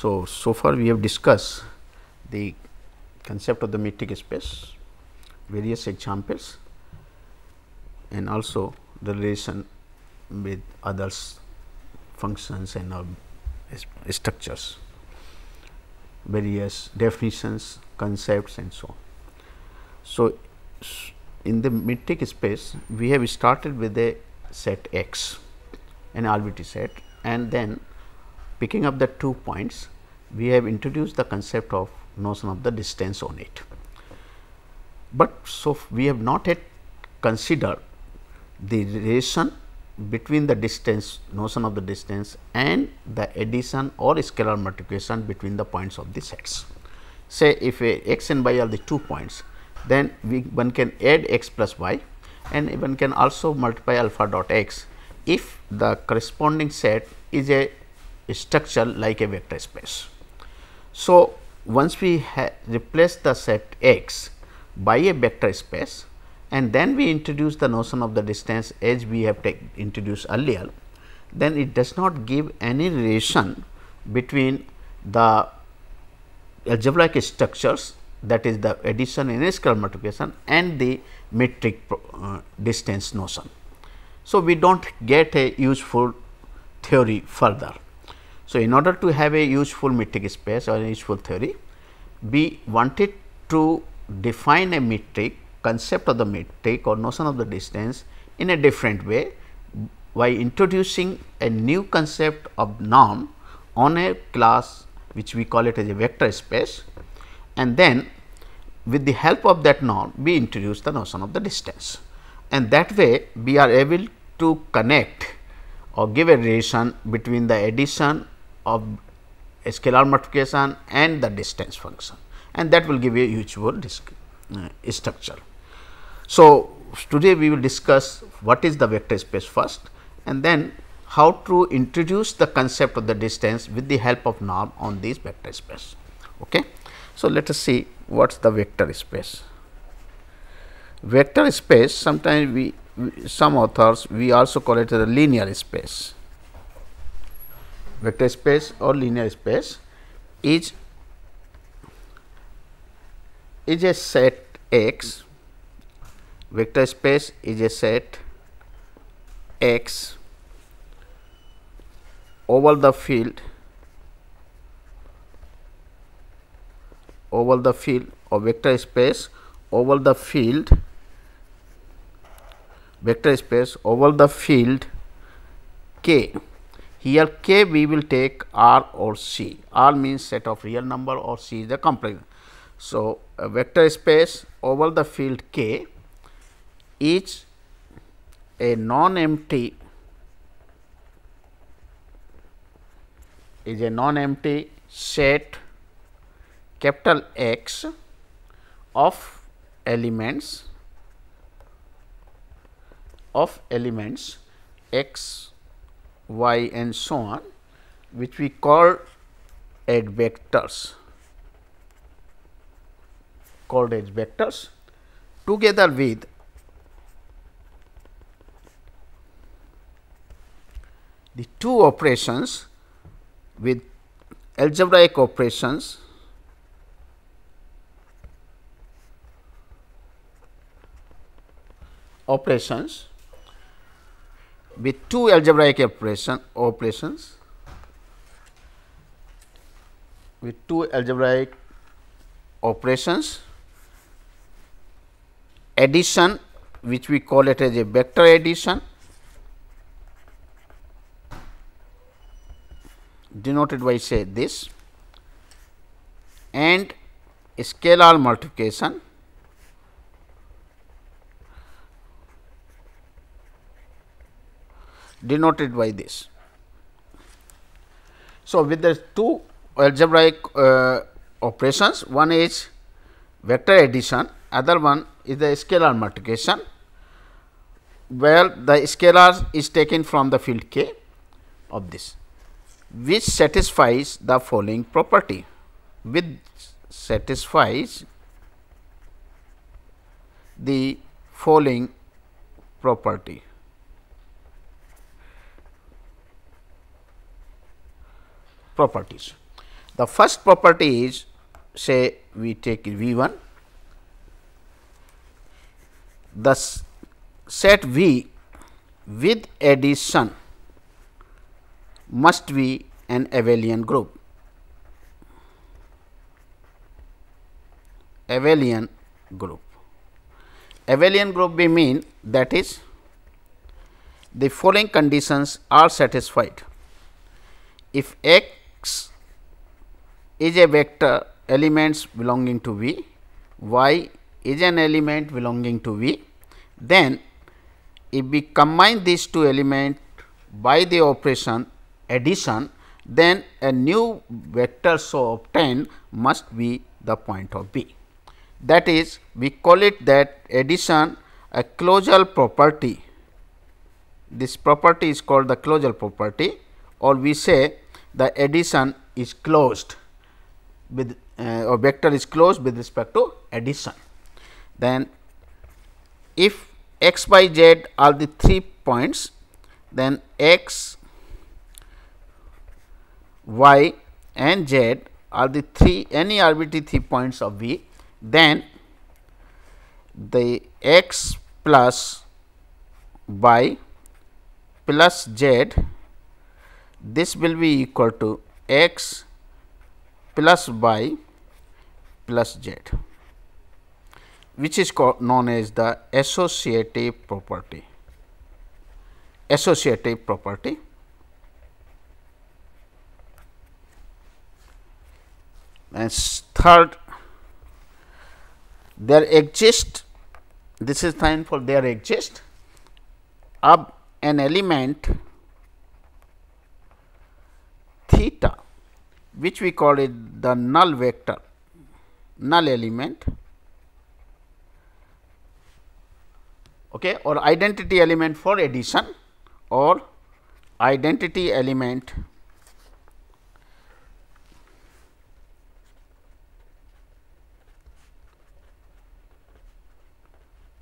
So far we have discussed the concept of the metric space, various examples, and also the relation with others functions and structures, various definitions, concepts and so on. So, in the metric space we have started with a set X, an arbitrary set, and then picking up the 2 points we have introduced the concept of notion of the distance on it. But so we have not yet considered the relation between the distance, notion of the distance, and the addition or scalar multiplication between the points of the sets. Say if x and y are the 2 points, then one can add x plus y, and one can also multiply alpha dot x if the corresponding set is a structure like a vector space. So, once we replace the set x by a vector space, and then we introduce the notion of the distance as we have introduced earlier, then it does not give any relation between the algebraic structures, that is the addition and scalar multiplication, and the metric distance notion. So, we do not get a useful theory further. So, in order to have a useful metric space or a useful theory, we wanted to define a metric, concept of the metric or notion of the distance in a different way by introducing a new concept of norm on a class which we call it as a vector space, and then with the help of that norm we introduce the notion of the distance, and that way we are able to connect or give a relation between the addition of a scalar multiplication and the distance function, and that will give a useful structure. So, today we will discuss what is the vector space first, and then how to introduce the concept of the distance with the help of norm on this vector space. Okay. So, let us see what is the vector space. Vector space, sometimes some authors we also call it a linear space. Vector space or linear space is a set X. Vector space is a set X over the field or vector space over the field K. Here K we will take R or C. R means set of real number or C is the complex. So, a vector space over the field K is a non-empty set capital X of elements x, y and so on, which we call as vectors, together with the two operations with algebraic operations with two algebraic operations addition, which we call it as a vector addition, denoted by say this, and scalar multiplication denoted by this. So, with the two algebraic operations, one is vector addition, other one is the scalar multiplication, where the scalar is taken from the field K of this, which satisfies the following property, properties. The first property is, say we take V1, the set V with addition must be an abelian group. Abelian group. Abelian group we mean that is the following conditions are satisfied. If X is a vector elements belonging to V, Y is an element belonging to V, then if we combine these two elements by the operation addition, then a new vector so obtained must be the point of V. That is, we call it that addition a closure property. This property is called the closure property, or we say the addition is closed with or vector is closed with respect to addition. Then if x by z are the 3 points, then x, y and z are the any arbitrary 3 points of V, then the x plus y plus z, this will be equal to x plus y plus z, which is known as the associative property. Associative property. And third, there exist, this is sign for there exist of an element theta, which we call it the null vector, null element, okay, or identity element for addition, or identity element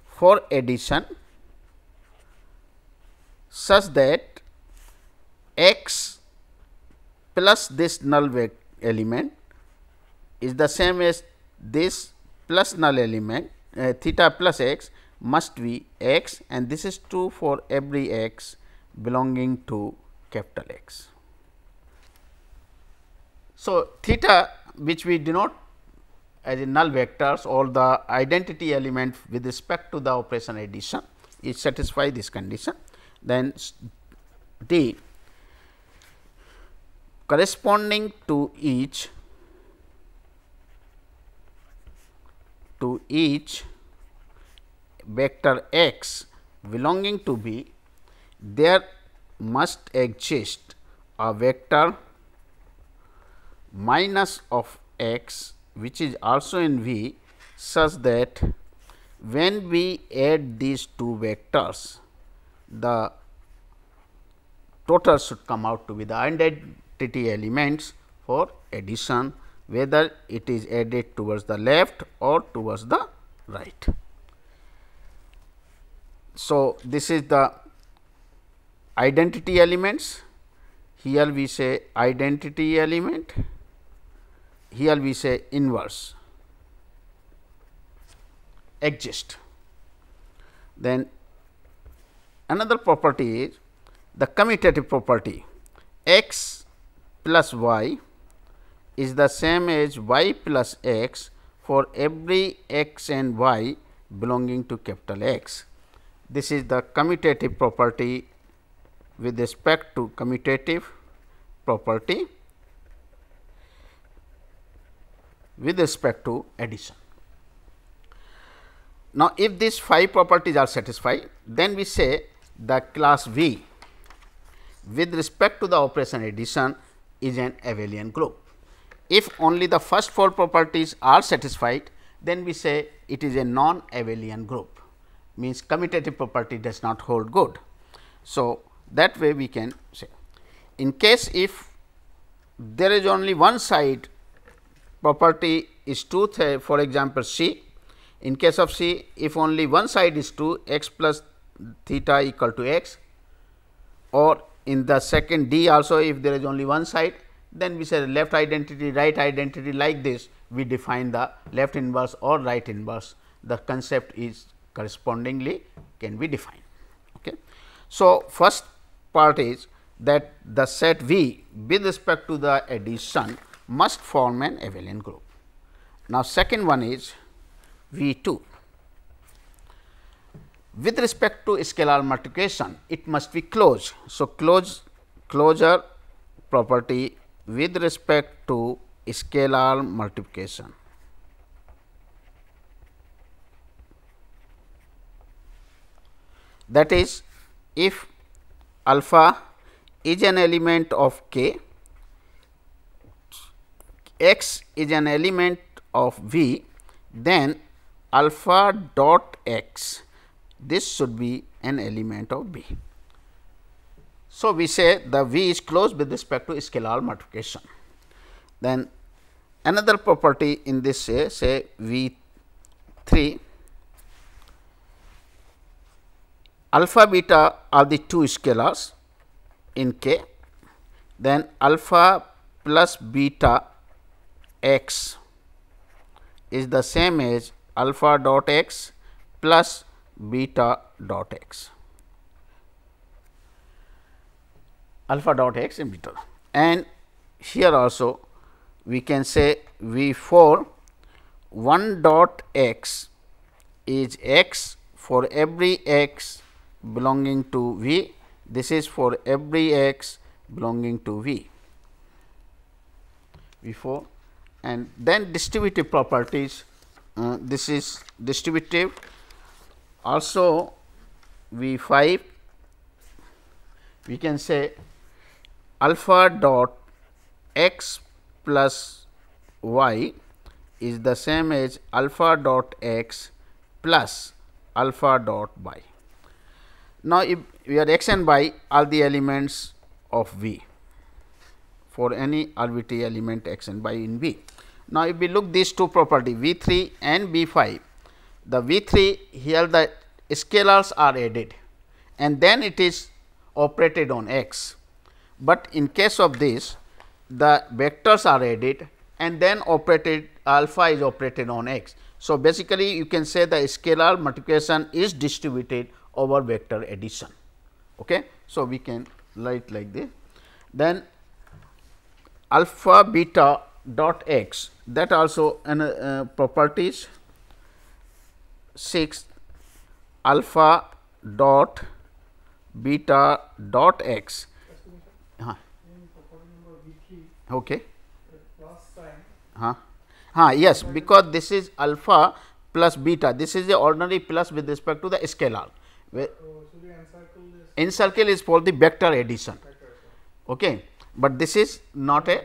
for addition, such that x plus this null element is the same as this plus null element theta plus x must be x, and this is true for every x belonging to capital X. So, theta, which we denote as a null vectors or the identity element with respect to the operation addition, it satisfy this condition. Then D, corresponding to each vector x belonging to B, there must exist a vector minus of x which is also in V, such that when we add these two vectors, the total should come out to be the identity elements for addition, whether it is added towards the left or towards the right. So, this is the identity elements. Here we say identity element, here we say inverse exist. Then another property is the commutative property, x plus y is the same as y plus x for every x and y belonging to capital X. This is the commutative property with respect to commutative property with respect to addition. Now, if these 5 properties are satisfied, then we say the class V with respect to the operation addition is an abelian group. If only the first 4 properties are satisfied, then we say it is a non-abelian group, means commutative property does not hold good. So, that way we can say, in case if there is only one side property is true, for example, C, in case of C, if only one side is true, x plus theta equal to x, or in the second D also, if there is only one side, then we say left identity, right identity, like this we define the left inverse or right inverse. The concept is correspondingly can be defined. Okay. So, first part is that the set V with respect to the addition must form an abelian group. Now, second one is V 2. With respect to scalar multiplication, it must be closed. So, closure property with respect to scalar multiplication. That is, if alpha is an element of K, x is an element of V, then alpha dot x, this should be an element of B. So, we say the V is closed with respect to scalar multiplication. Then another property in this say V 3, alpha beta are the two scalars in K, then alpha plus beta x is the same as alpha dot x plus beta dot x, alpha dot x and beta. And here also we can say V 4 1 dot x is x for every x belonging to V, this is for every x belonging to V, V 4. And then distributive properties, this is distributive. Also V 5 we can say alpha dot x plus y is the same as alpha dot x plus alpha dot y. Now, if where x and y are the elements of V for any arbitrary element x and y in V. Now, if we look these two property V 3 and V 5, the V 3 here the scalars are added and then it is operated on x, but in case of this the vectors are added and then operated alpha is operated on x. So, basically you can say the scalar multiplication is distributed over vector addition. Okay. So, we can write like this. Then alpha beta dot x, that also an properties 6 alpha dot beta dot x. Okay. Yes, because this is alpha plus beta, this is the ordinary plus with respect to the scalar. Encircle is for the vector addition. Okay. But this is not a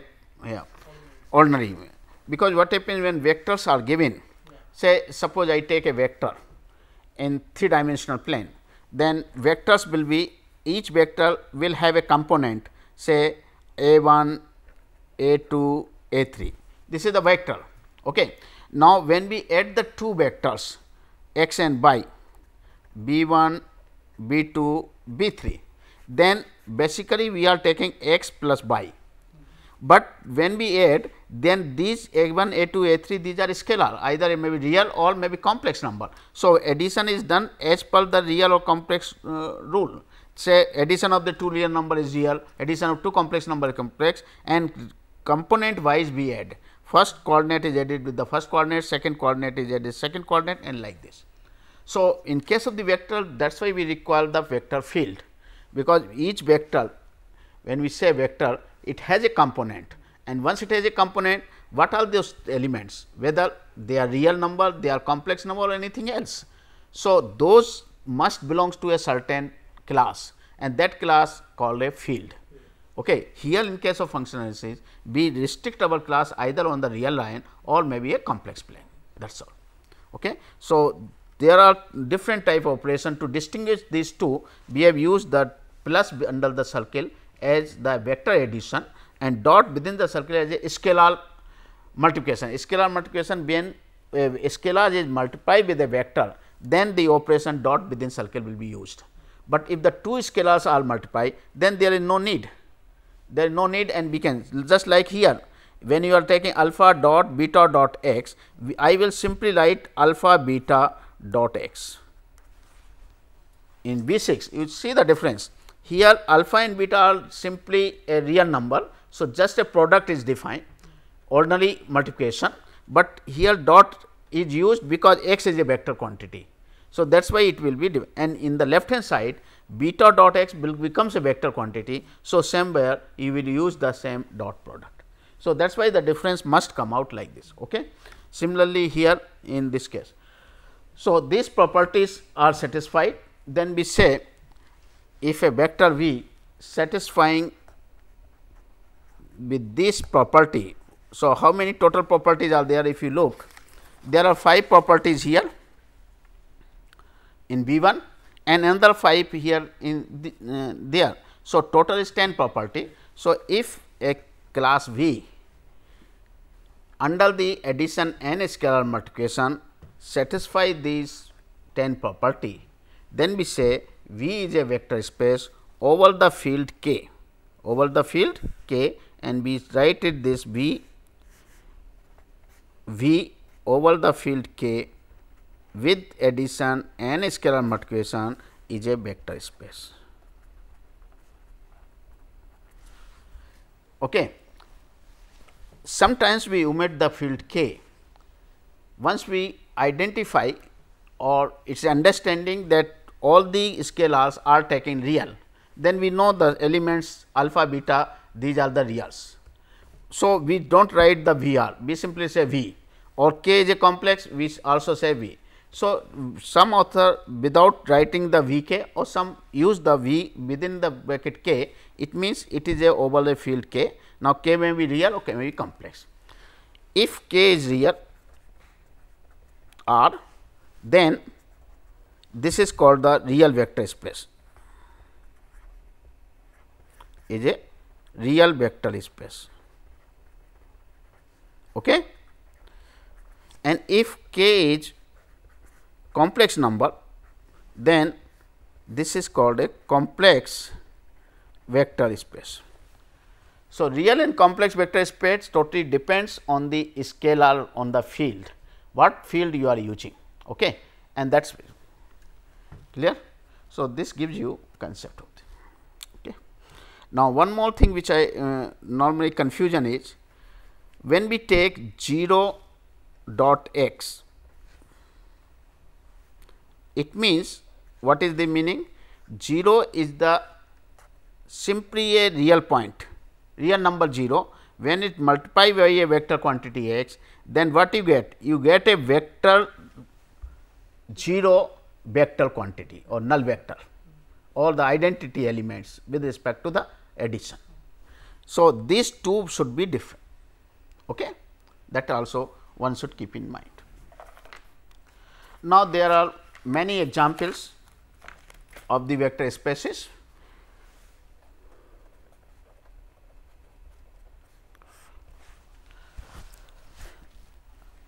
ordinary, because what happens when vectors are given, say suppose I take a vector in 3 dimensional plane, then vectors will be, each vector will have a component say a 1, a 2, a 3, this is the vector. Okay. Now, when we add the two vectors x and y, b 1, b 2, b 3, then basically we are taking x plus y, but when we add, then these a 1, a 2, a 3, these are scalar, either it may be real or may be complex number. So, addition is done as per the real or complex rule. Say addition of the two real number is real, addition of two complex number is complex, and component wise we add. First coordinate is added with the first coordinate, second coordinate is added second coordinate, and like this. So, in case of the vector, that is why we require the vector field, because each vector, when we say vector, it has a component, and once it has a component, what are those elements, whether they are real number, they are complex number or anything else. So, those must belongs to a certain class, and that class called a field. Okay. Here in case of function analysis, we restrict our class either on the real line or maybe a complex plane, that is all. Okay. So, there are different type of operation. To distinguish these two, we have used the plus under the circle as the vector addition and dot within the circle as a scalar multiplication. Scalar multiplication, when a scalar is multiplied with a vector, then the operation dot within circle will be used. But if the two scalars are multiplied, then there is no need. there is no need, and we can just like here when you are taking alpha dot beta dot x, I will simply write alpha beta dot x. In B6 you see the difference, here alpha and beta are simply a real number. So, just a product is defined, ordinary multiplication, but here dot is used because x is a vector quantity. So, that is why it will be, and in the left hand side beta dot x becomes a vector quantity. So, somewhere you will use the same dot product. So, that is why the difference must come out like this. Okay. Similarly, here in this case. So, these properties are satisfied, then we say if a vector v satisfying with this property. So, how many total properties are there? If you look, there are 5 properties here in V 1 and another 5 here in there. So, total is 10 property. So, if a class V under the addition and scalar multiplication satisfy these 10 property, then we say V is a vector space over the field K, over the field K, and we write it this V over the field K with addition and scalar multiplication is a vector space. Okay. Sometimes we omit the field K. Once we identify or it is understanding that all the scalars are taken real, then we know the elements alpha beta, these are the reals. So, we do not write the VR, we simply say V, or K is a complex, we also say V. So, some author without writing the V K or some use the V within the bracket K, it means it is a overlay field K. Now, K may be real or K may be complex. If K is real R, then this is called the real vector space, is a real vector space. Okay. And if K is complex number, then this is called a complex vector space. So, real and complex vector space totally depends on the scalar on the field, what field you are using, okay, and that is clear. So, this gives you concept of it. Okay. Now, one more thing which I normally confusion is when we take 0 dot x, it means what is the meaning? 0 is the simply a real point, real number 0. When it multiply by a vector quantity x, then what you get? You get a vector 0 vector quantity or null vector or the identity elements with respect to the addition. So, these two should be different. Okay. That also one should keep in mind. Now, there are many examples of the vector spaces.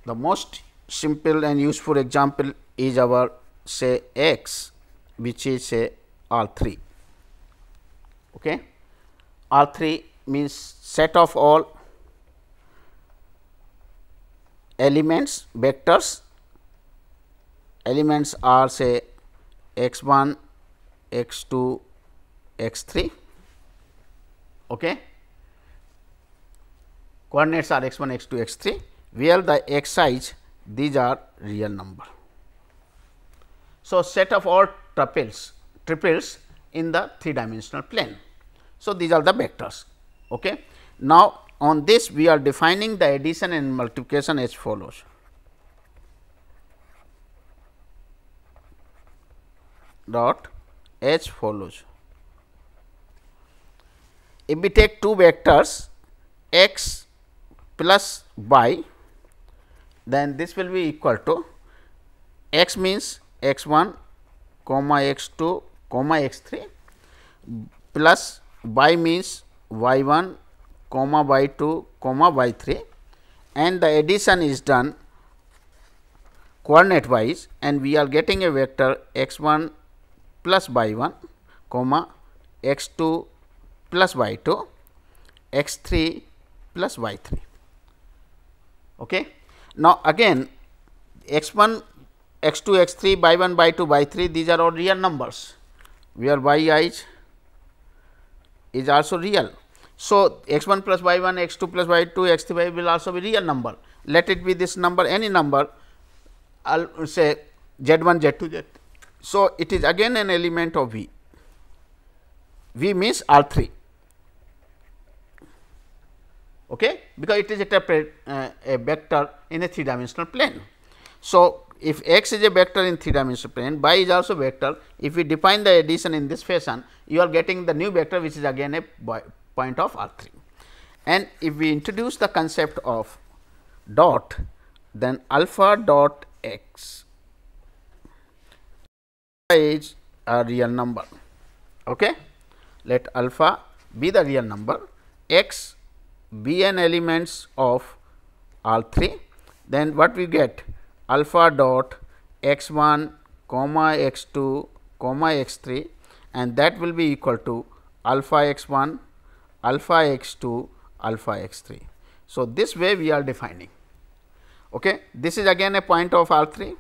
The most simple and useful example is our say x, which is say R 3. Okay. R 3 means set of all elements vectors, elements are say x 1, x 2, x 3. Okay. Coordinates are x 1, x 2, x 3, where the xi's these are real number. So, set of all triples in the 3 dimensional plane. So, these are the vectors. Okay. Now, on this we are defining the addition and multiplication as follows. Dot as follows. If we take 2 vectors x plus y, then this will be equal to x means x 1 comma x 2 comma x 3 plus y means y 1 comma y 2 comma y 3, and the addition is done coordinate wise, and we are getting a vector x 1 plus y 1 comma x 2 plus y 2, x 3 plus y 3. Okay. Now, again x 1, x 2, x 3, by 1, by 2, by 3, these are all real numbers, where y I is also real. So, x 1 plus y 1, x 2 plus y 2, x 3 will also be real number. Let it be this number, any number, I will say z 1, z 2, z. So, it is again an element of V. V means R 3, okay, because it is a vector in a 3-dimensional plane. So, if x is a vector in 3-dimensional plane, y is also vector. If we define the addition in this fashion, you are getting the new vector, which is again a point of R 3. And if we introduce the concept of dot, then alpha dot x is a real number. Okay. Let alpha be the real number, x be an elements of R 3, then what we get? Alpha dot x 1 comma x 2 comma x 3, and that will be equal to alpha x 1, alpha x 2, alpha x 3. So, this way we are defining. Okay. This is again a point of R 3.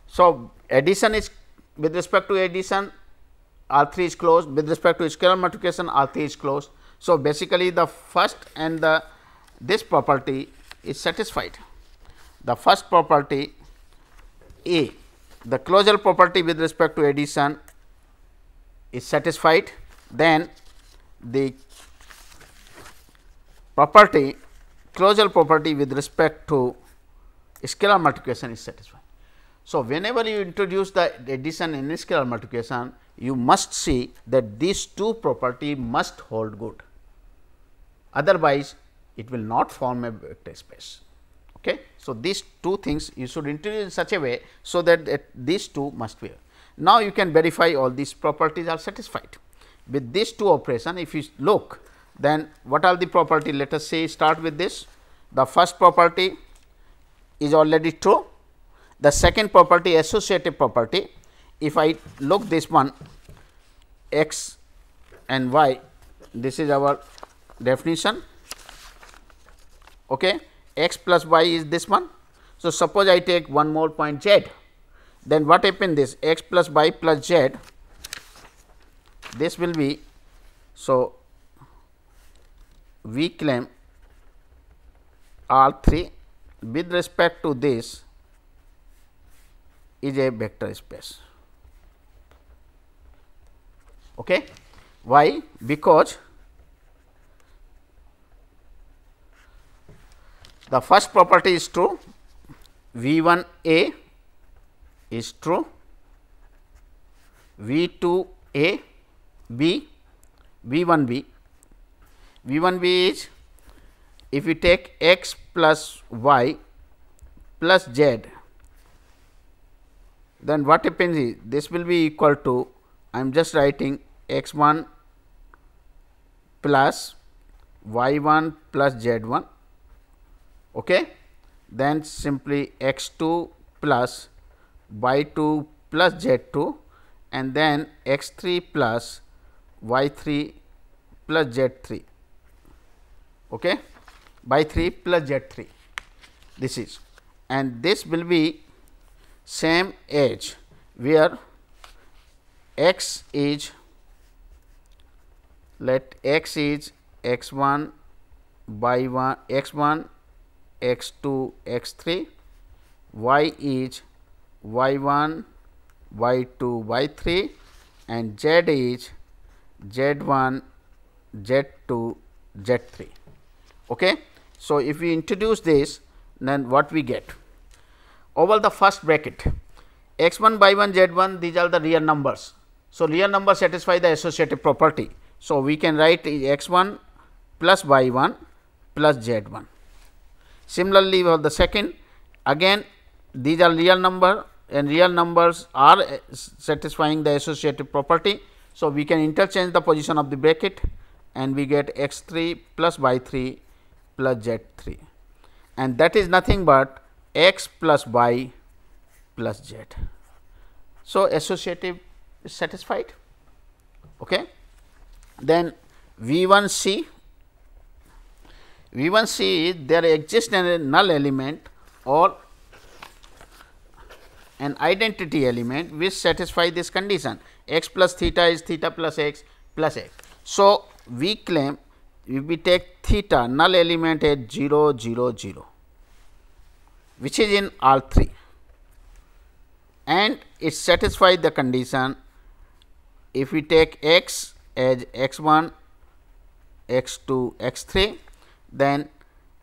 So, addition is, with respect to addition, R 3 is closed, with respect to scalar multiplication, R 3 is closed. So, basically the first and this property is satisfied. The first property A, the closure property with respect to addition is satisfied, then the property, closure property with respect to scalar multiplication is satisfied. So, whenever you introduce the addition in scalar multiplication, you must see that these two property must hold good, otherwise it will not form a vector space. Okay. So, these two things you should introduce in such a way, so that these two must be. Now, you can verify all these properties are satisfied. With these two operation, if you look, then what are the property? Let us say start with this. The first property is already true. The second property, associative property, if I look this one, x and y, this is our definition. Okay. X plus y is this one. So, suppose I take one more point z, then what happen this x plus y plus z, this will be. So, we claim R 3 with respect to this is a vector space. Okay. Why? Because the first property is true, V 1 A is true, V 2 A B, V 1 B. V 1 B is, if you take x plus y plus z, then what happens is this will be equal to, I am just writing x 1 plus y 1 plus z 1. Okay. Then simply x 2 plus y 2 plus z 2, and then x 3 plus y 3 plus z 3, okay, by 3 plus z 3, this is, and this will be same as where x is, let x is x 1 by 1 x 1 x 2 x 3, y is y 1 y 2 y 3, and z is z 1 z 2 z 3. Okay. So, if we introduce this, then what we get? Over the first bracket, x 1 by 1 z 1, these are the real numbers. So, real numbers satisfy the associative property. So, we can write x 1 plus y 1 plus z 1. Similarly, for the second, again these are real number, and real numbers are satisfying the associative property. So, we can interchange the position of the bracket, and we get x 3 plus y 3 plus z 3, and that is nothing but x plus y plus z. So, associative is satisfied. Okay. Then V 1 C V1C is there exists a null element or an identity element which satisfy this condition, x plus theta is theta plus x plus x. So, we claim if we take theta null element at 0 0 0 which is in all 3 and it satisfies the condition if we take x as x1, x2, x3, then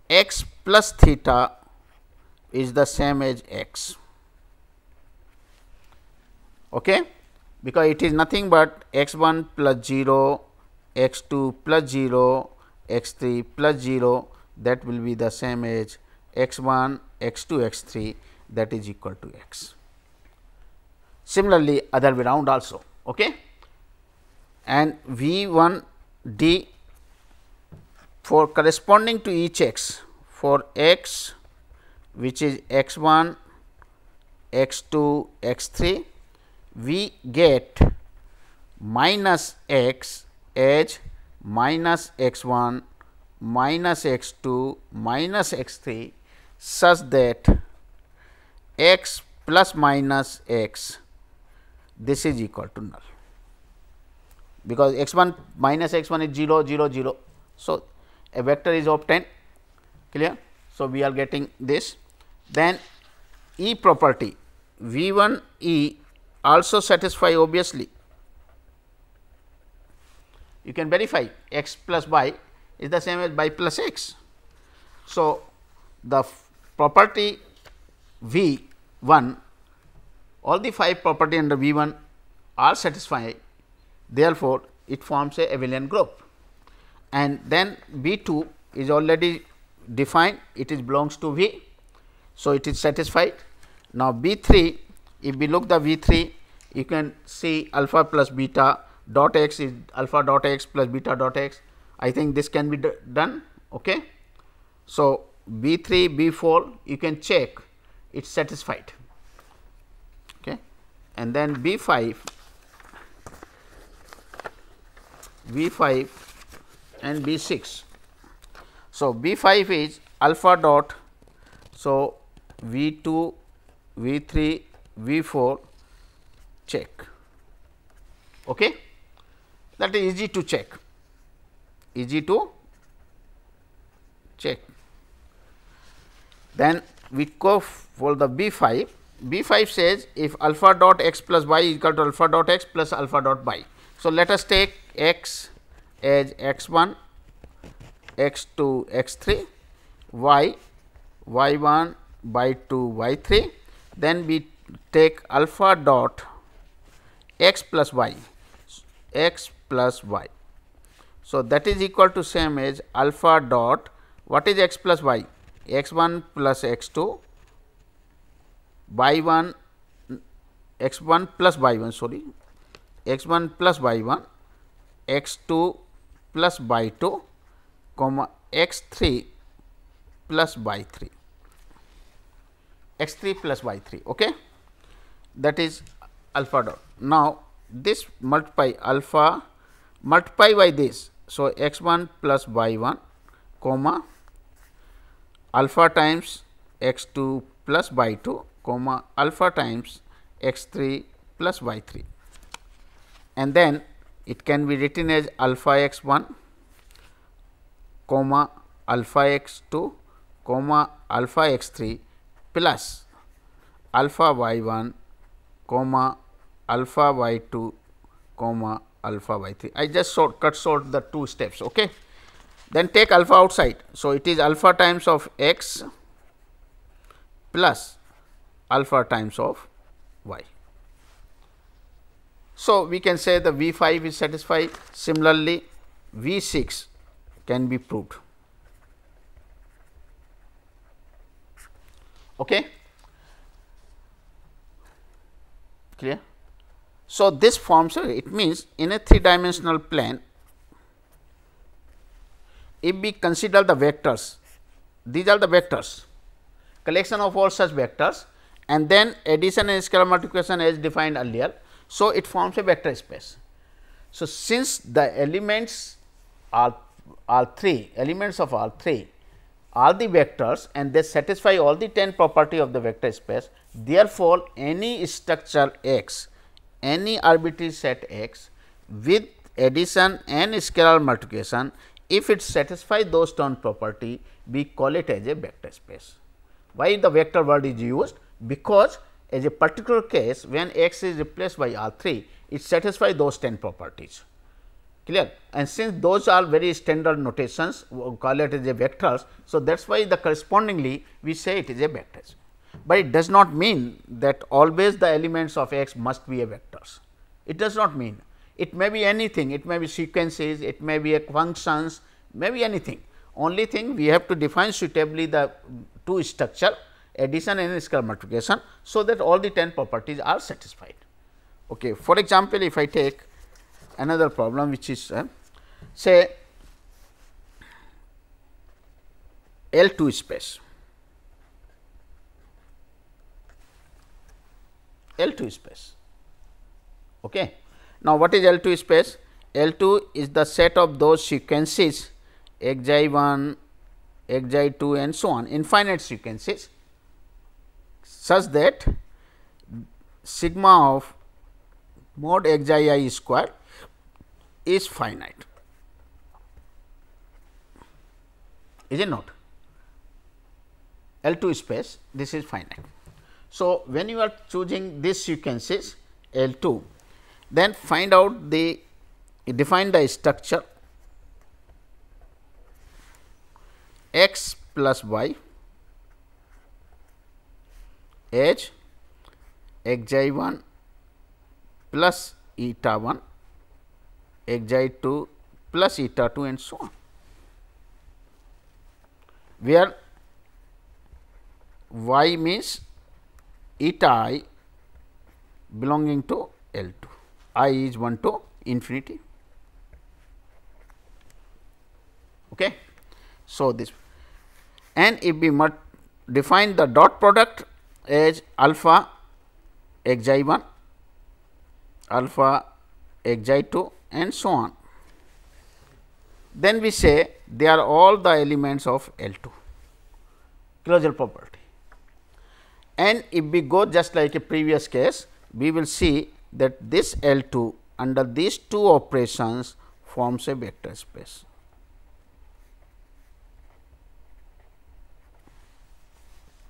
x plus theta is the same as x, okay, because it is nothing but x1 plus 0, x2 plus 0, x3 plus 0, that will be the same as x1, x2, x3, that is equal to x. Similarly, other way round also, okay. And V1D for corresponding to each x, for x which is x1, x2, x3, we get minus x as minus x1, minus x2, minus x3, such that x plus minus x, this is equal to null, because x1 minus x1 is 0 0 0. So, a vector is obtained, clear. So, we are getting this. Then E property V1 E also satisfy, obviously you can verify x plus y is the same as y plus x. So, the property V1, all the 5 property under V1 are satisfied, therefore, it forms a abelian group, and then V2 is already defined, it is belongs to V. So, it is satisfied. Now, B3, if we look the V3, you can see alpha plus beta dot x is alpha dot x plus beta dot x. I think this can be done. Okay. So, B3, B4 you can check it is satisfied, okay. And then B5 and B6. So, B5 is alpha dot, so V2, V3, V4 check, okay. That is easy to check, Then we go for the B5. B5 says if alpha dot x plus y is equal to alpha dot x plus alpha dot y. So, let us take x as x1, x2, x3, y, y1, y2, y3, then we take alpha dot x plus y, So, that is equal to same as alpha dot, what is x plus y? x1 plus x2, y1, x1 plus y1, sorry, x1 plus y1, x2 plus y2, comma x3 plus y3, x3 plus y3, okay. That is alpha dot. Now, this multiply alpha multiply by this. So, x1 plus y1, comma alpha times x2 plus y2, comma alpha times x3 plus y3, and then it can be written as alpha x1, comma alpha x2, comma alpha x3 plus alpha y1, comma alpha y2, comma alpha y3. I just cut short the 2 steps, okay. Then take alpha outside. So, it is alpha times of x plus alpha times of y. So, we can say the V5 is satisfied. Similarly, V6 can be proved, okay. Clear. So, this forms it means in a 3-dimensional plane, if we consider the vectors, these are the vectors, collection of all such vectors, and then addition and scalar multiplication as defined earlier. So, it forms a vector space. So, since the elements are all 3 elements of all 3 all the vectors and they satisfy all the 10 property of the vector space. Therefore, any structure X, any arbitrary set X with addition and scalar multiplication, if it satisfies those 10 property, we call it as a vector space. Why the vector word is used? Because as a particular case, when X is replaced by all 3, it satisfies those 10 properties. Clear? And since those are very standard notations, we call it as a vectors. So, that is why the correspondingly we say it is a vector. But it does not mean that always the elements of X must be a vectors. It does not mean. It may be anything, it may be sequences, it may be a functions, may be anything. Only thing we have to define suitably the two structure, addition and scalar multiplication. So, that all the 10 properties are satisfied. Okay. For example, if I take another problem which is say L2 space, L2 space. Okay. Now, what is L2 space? L2 is the set of those sequences xi1, xi2 and so on, infinite sequences, such that sigma of mod xi square is finite. Is it not? L2 space, this is finite. So, when you are choosing these sequences L2, then find out the define the structure x plus y as xi1 plus eta 1, xi2 plus eta 2 and so on, where y means eta I belonging to L2, I is 1 to infinity. Okay. So, this and if we define the dot product as alpha xi1, alpha xi2 and so on, then we say they are all the elements of L2, closure property. And if we go just like a previous case, we will see that this L2 under these two operations forms a vector space.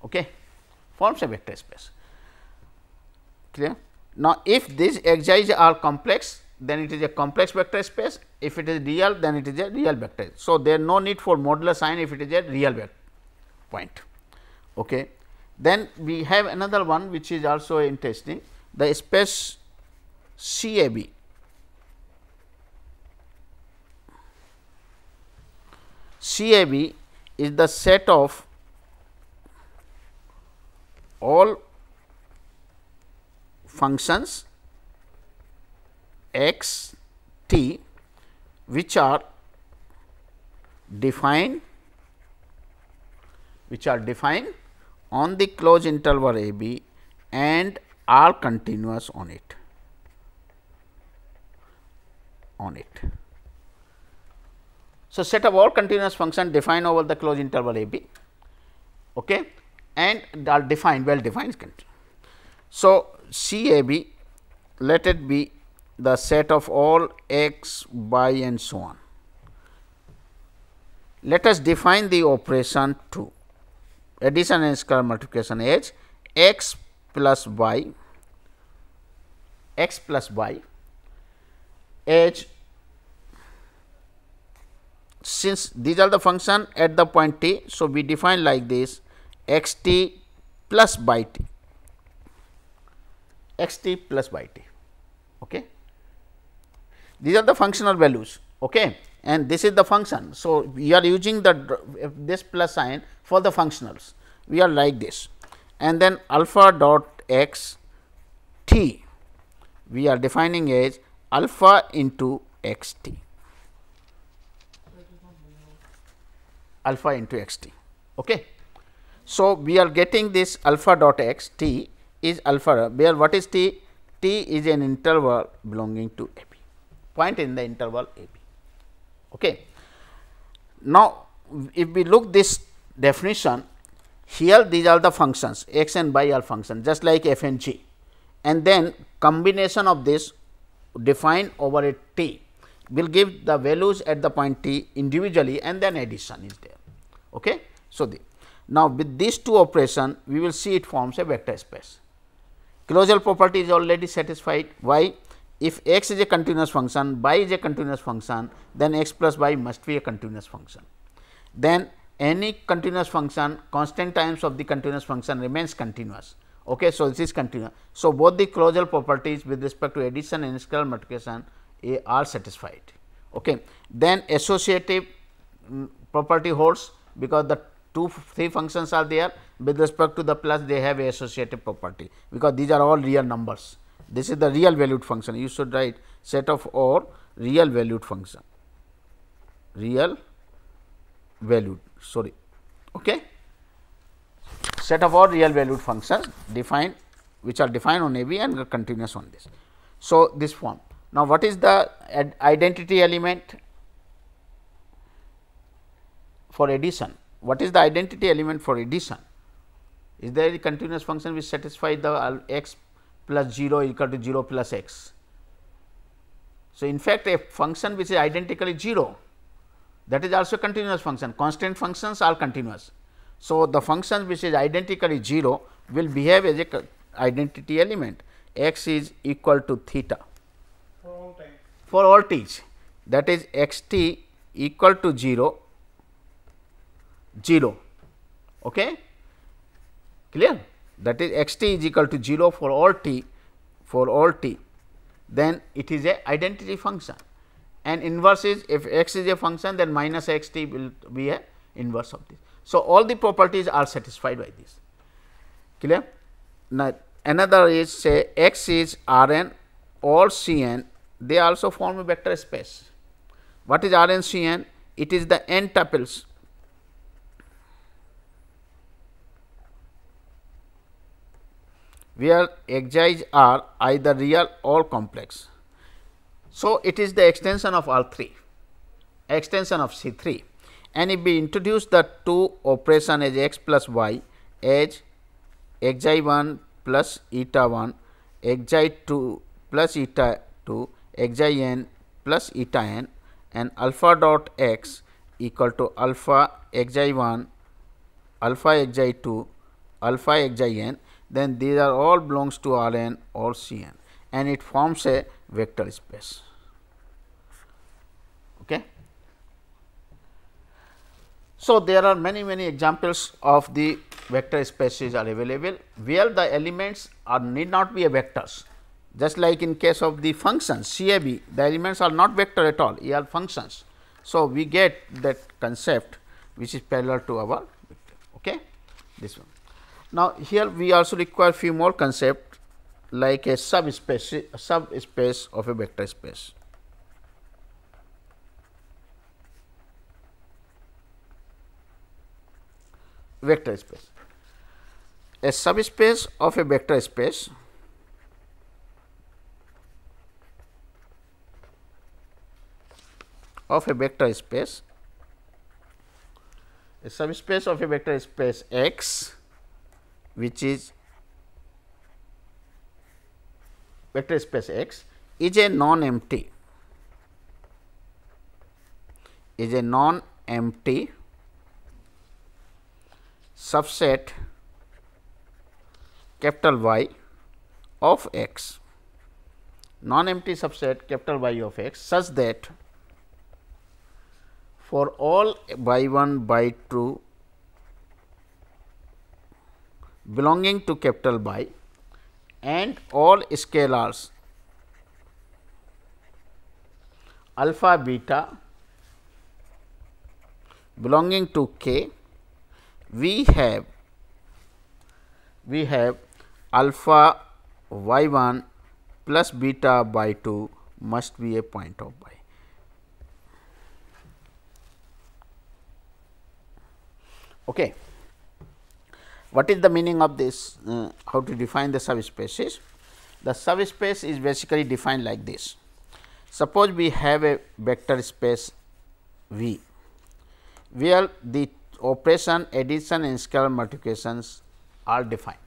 Okay, forms a vector space. Clear? Now, if these xi's are complex, then it is a complex vector space. If it is real, then it is a real vector. So, there is no need for modular sign if it is a real vector point. Okay. Then we have another one which is also interesting, the space CAB. CAB is the set of all functions x t which are defined on the closed interval a b and are continuous on it. So, set of all continuous function defined over the closed interval a b, okay, and are defined well defined. So, C a b, let it be the set of all x, y and so on. Let us define the operation 2, addition and scalar multiplication as x plus y as, since these are the function at the point t. So, we define like this x t plus by t, x t plus by t. Okay. These are the functional values, okay, and this is the function. So, we are using the this plus sign for the functionals. We are like this, and then alpha dot x t we are defining as alpha into x t, alpha into x t. Okay. So, we are getting this alpha dot x t is alpha, where what is t? T is an interval belonging to a b, point in the interval a b. Okay. Now, if we look this definition, here these are the functions, x and y are functions just like f and g, and then combination of this defined over a t will give the values at the point t individually, and then addition is there. Okay. So, now with these two operation we will see it forms a vector space. Closure property is already satisfied. Why? If x is a continuous function, y is a continuous function, then x plus y must be a continuous function. Then any continuous function, constant times of the continuous function remains continuous. Okay. So, this is continuous. So, both the closure properties with respect to addition and scalar multiplication are satisfied. Okay. Then associative property holds, because the three functions are there, with respect to the plus they have a associative property, because these are all real numbers. This is the real valued function. You should write set of all real valued function, real valued, sorry, okay, set of all real valued functions defined, which are defined on AB and are continuous on this. So, this form. Now, what is the identity element for addition? What is the identity element for addition? Is there a continuous function which satisfies the x plus 0 equal to 0 plus x? So, in fact, a function which is identically 0, that is also a continuous function. Constant functions are continuous. So, the function which is identically 0 will behave as a identity element, x is equal to theta for all t's, that is x t equal to 0 0. Okay. Clear? That is x t is equal to 0 for all t, then it is a identity function, and inverse is, if x is a function, then minus x t will be a inverse of this. So, all the properties are satisfied by this. Clear? Now, another is, say x is R n, all C n, they also form a vector space. What is R n C n? It is the n tuples where xi's are either real or complex. So, it is the extension of R 3, extension of C 3, and if we introduce the two operation as x plus y as xi 1 plus eta 1, xi 2 plus eta 2, xi n plus eta n, and alpha dot x equal to alpha xi 1, alpha xi 2, alpha xi n, then these are all belongs to R n or C n, and it forms a vector space. Okay. So, there are many examples of the vector spaces are available, where the elements are need not be a vectors, just like in case of the functions CAB, the elements are not vector at all, they are functions. So, we get that concept which is parallel to our vector. Okay. This one. Now, here we also require few more concepts like a subspace of a vector space. Vector space. A subspace of a vector space a subspace of a vector space X, which is vector space X, is a non-empty subset capital Y of X, non-empty subset capital Y of X, such that for all by 1 by 2 belonging to capital Y and all scalars alpha beta belonging to K, we have alpha y 1 plus beta by 2 must be a point of Y. Okay. What is the meaning of this? How to define the subspaces? The subspace is basically defined like this. Suppose we have a vector space V, where the operation, addition and scalar multiplications are defined.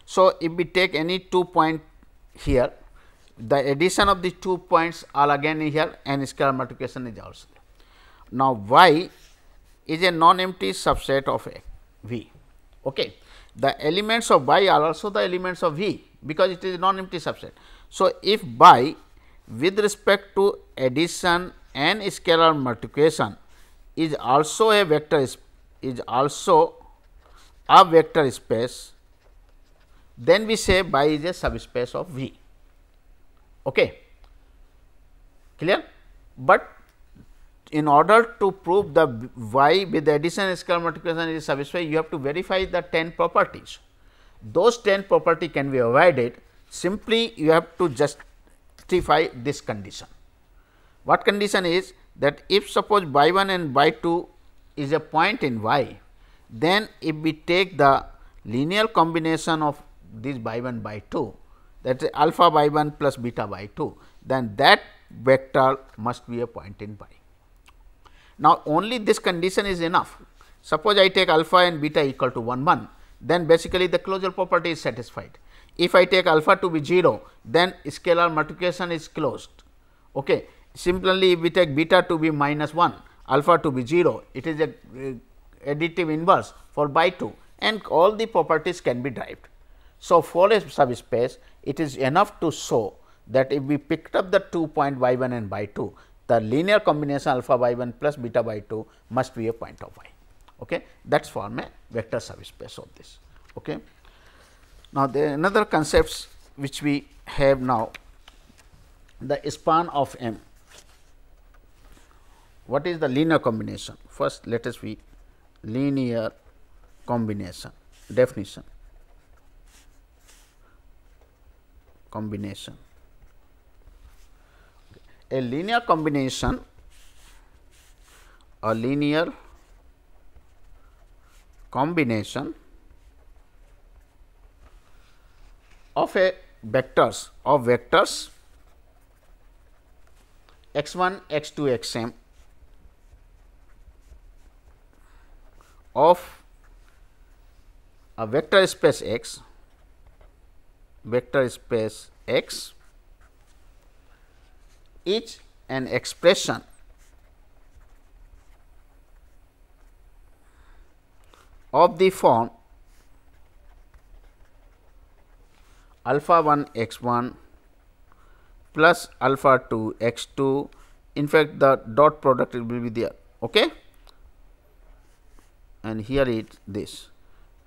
So, if we take any 2 point here, the addition of these 2 points are again here and scalar multiplication is also there. Now, y is a non-empty subset of V. Okay. The elements of y are also the elements of V, because it is a non-empty subset. So, if y with respect to addition and scalar multiplication is also a vector space, then we say y is a subspace of V. Okay. Clear? But in order to prove the y with addition and scalar multiplication is subspace, you have to verify the 10 properties. Those 10 property can be avoided, simply you have to justify this condition. What condition is that if suppose y 1 and y 2 is a point in y, then if we take the linear combination of this y 1 by 2, that is alpha y 1 plus beta y 2, then that vector must be a point in y. Now, only this condition is enough. Suppose I take alpha and beta equal to 1 1, then basically the closure property is satisfied. If I take alpha to be 0, then scalar multiplication is closed. Okay. Similarly, if we take beta to be minus 1, alpha to be 0, it is a additive inverse for by 2, and all the properties can be derived. So, for a subspace, it is enough to show that if we picked up the 2 point y 1 and y 2, the linear combination alpha y 1 plus beta y 2 must be a point of y. Okay. That is form a vector subspace of this. Okay. Now, there are another concepts which we have now, the span of M. What is the linear combination? First, let us see linear combination definition. Combination. A linear combination, a linear combination of a vectors x 1, x 2, x m of a vector space X, is an expression of the form alpha 1 x 1 plus alpha 2 x 2, in fact, the dot product will be there. Okay. And here it this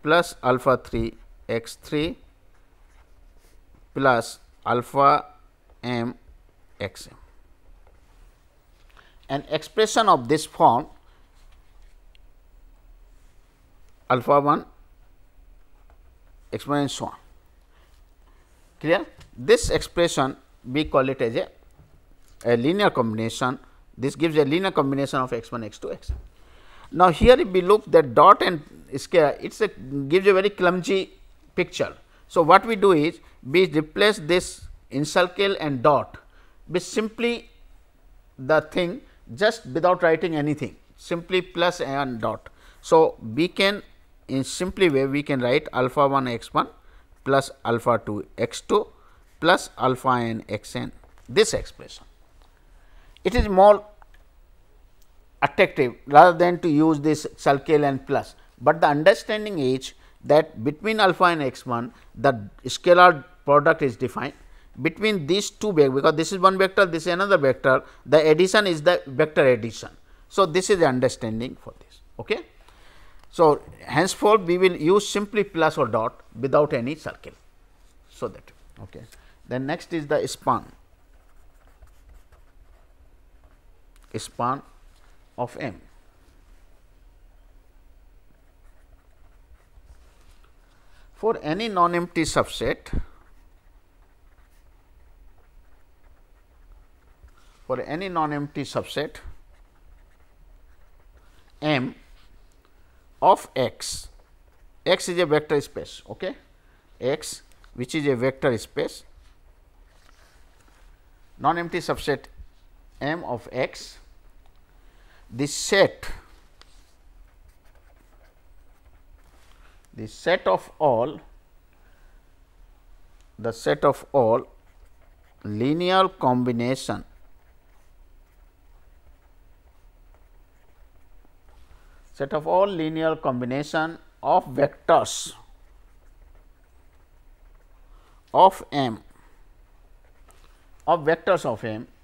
plus alpha 3 x 3 plus alpha m x m. An expression of this form alpha 1 x 1 and so on. Clear? This expression we call it as a linear combination. This gives a linear combination of x 1, x 2, x m. Now, here if we look that dot and square, it gives a very clumsy picture. So, what we do is we replace this encircle and dot with simply the thing just without writing anything, simply plus and dot. So, we can in simply way we can write alpha 1 x 1 plus alpha 2 x 2 plus alpha n x n, this expression. It is more attractive rather than to use this circle and plus, but the understanding is that between alpha and x 1 the scalar product is defined between these two vectors, because this is one vector, this is another vector, the addition is the vector addition. So, this is the understanding for this. Okay. So, henceforth we will use simply plus or dot without any circle. So, that okay. Then next is the span of M. For any non-empty subset, M of x, x is a vector space, okay, x which is a vector space, non-empty subset M of x, this set the set of all linear combination of vectors of M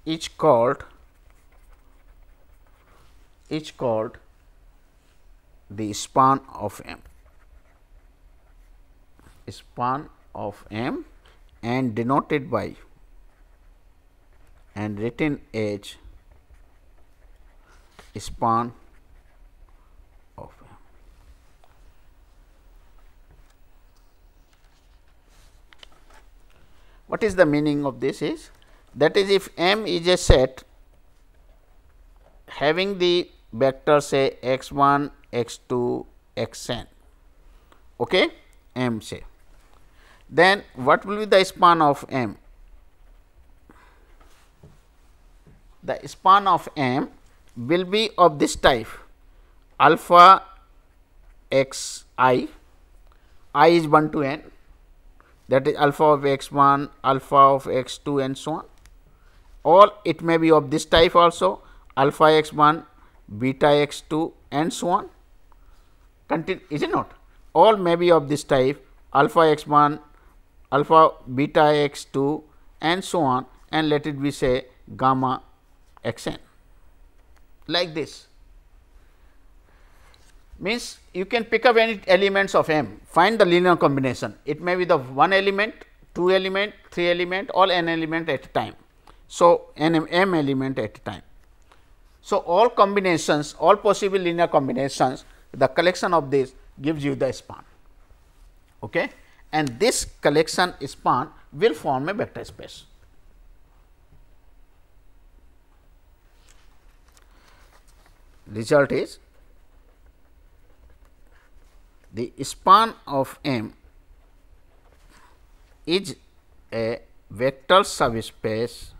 is called the span of M, and denoted by and written as span of M. What is the meaning of this is, that is, if M is a set having the vector say x 1, x 2, x n, okay, M say, then what will be the span of M? The span of M will be of this type: alpha x I is 1 to n, that is alpha of x 1, alpha of x 2, and so on. Or it may be of this type also: alpha x 1, beta x 2, and so on. Is it not? All may be of this type: alpha x 1, alpha beta x 2, and so on, and let it be say gamma x n, like this. Means you can pick up any elements of M, find the linear combination. It may be the 1 element, 2 element, 3 element, all n element at a time. So, m element at a time. So, all combinations, all possible linear combinations, the collection of this gives you the span, okay? And this collection span will form a vector space. Result is, the span of M is a vector subspace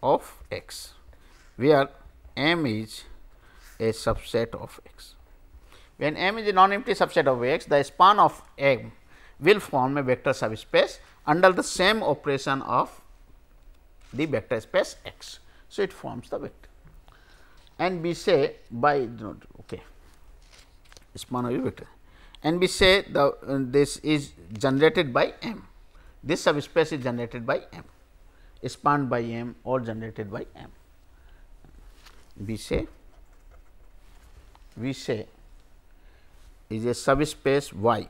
of X, where M is a subset of X. When M is a non-empty subset of X, the span of M will form a vector subspace under the same operation of the vector space X. So, it forms the vector, and we say by okay, span of a vector, and we say the this is generated by M. This subspace is generated by M, spanned by M, or generated by M. We say is a subspace Y,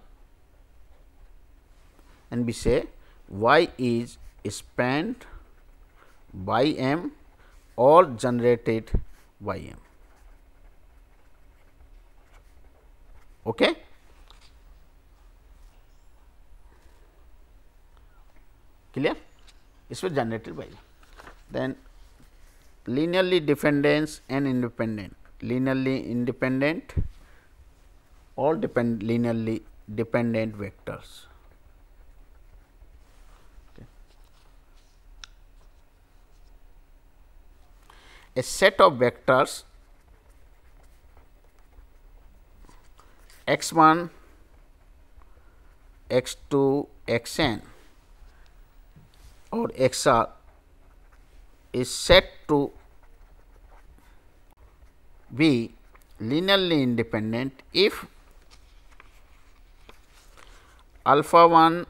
and we say Y is spanned by M or generated by M. Okay? Clear? This was generated by M. Then linearly dependent and independent. Linearly independent or linearly dependent vectors. Okay. A set of vectors x 1, x 2, x n or x r is set to be linearly independent if alpha 1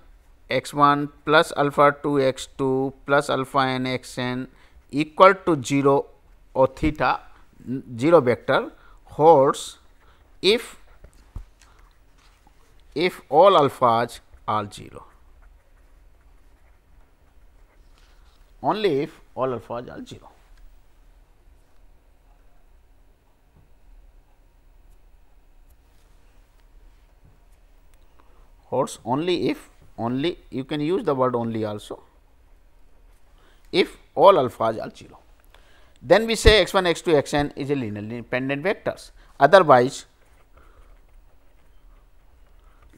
x 1 plus alpha 2 x 2 plus alpha n x n equal to 0 or theta 0 vector holds if all alphas are 0. Only if all alphas are 0. Holds only if, only you can use the word only also, if all alphas are 0. Then we say x 1, x 2, x n is a linearly independent vectors, otherwise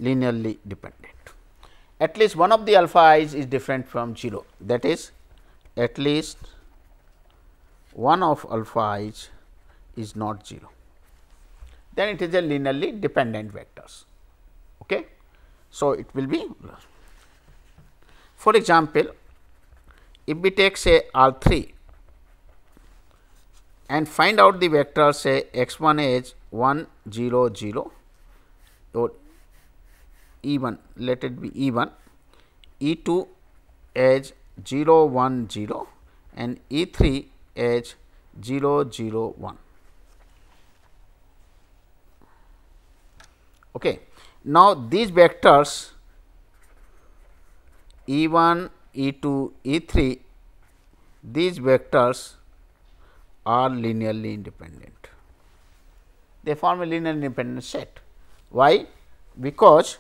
linearly dependent. At least one of the alpha i's is different from 0, that is, at least one of alpha i's is not 0. then it is a linearly dependent vectors. Okay. So, it will be, for example, if we take say R 3 and find out the vector say x 1 is 1 0 0 or E 1, let it be E 1, E 2 as 0 1 0 and E 3 as 0 0 1. Okay. Now, these vectors E 1, E 2, E 3, these vectors are linearly independent. They form a linearly independent set. Why? Because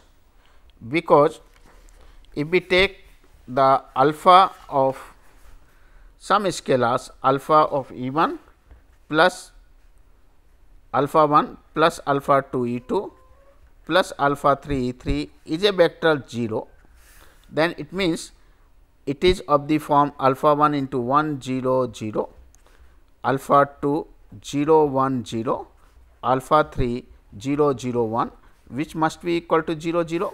if we take the alpha of some scalars alpha of E 1 plus alpha 1 plus alpha 2 E 2 plus alpha 3 E 3 is a vector 0, then it means it is of the form alpha 1 into 1 0 0, alpha 2 0 1 0, alpha 3 0 0 1, which must be equal to 0 0.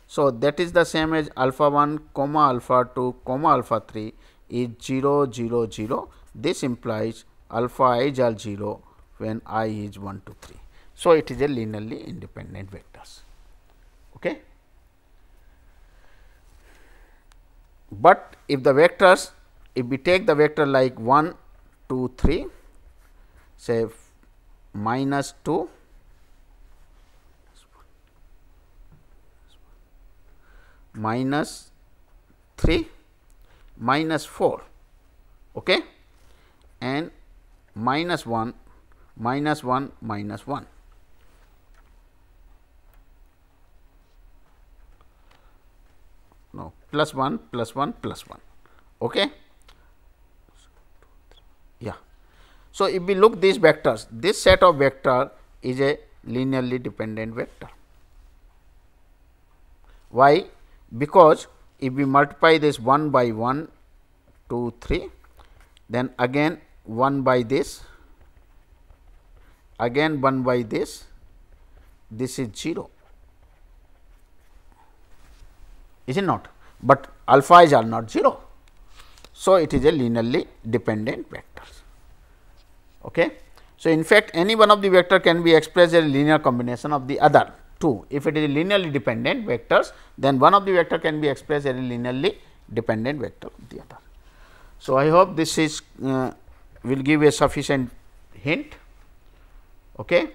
So, that is the same as alpha 1 comma alpha 2 comma alpha 3 is 0 0 0. This implies alpha I are 0 when I is 1 to 3. So, it is a linearly independent vectors. Okay. But if the vectors, if we take the vector like 1 2 3, say minus 2 minus 3 minus 4, okay, and minus 1 minus 1 minus 1. No, plus 1 plus 1 plus 1. Okay. Yeah. So, if we look these vectors, this set of vector is a linearly dependent vector. Why? Because if we multiply this 1 by 1 2 3, then again 1 by this, again 1 by this is 0, is it not? But alphas are not 0. So, it is a linearly dependent vectors. Okay. So, in fact, any one of the vector can be expressed as a linear combination of the other two. If it is linearly dependent vectors, then one of the vector can be expressed as a linearly dependent vector of the other. So, I hope this is will give a sufficient hint, okay,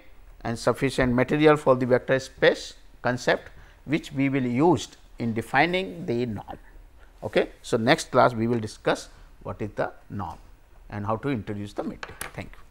and sufficient material for the vector space concept, which we will use in defining the norm. Okay. So, next class we will discuss what is the norm and how to introduce the metric. Thank you.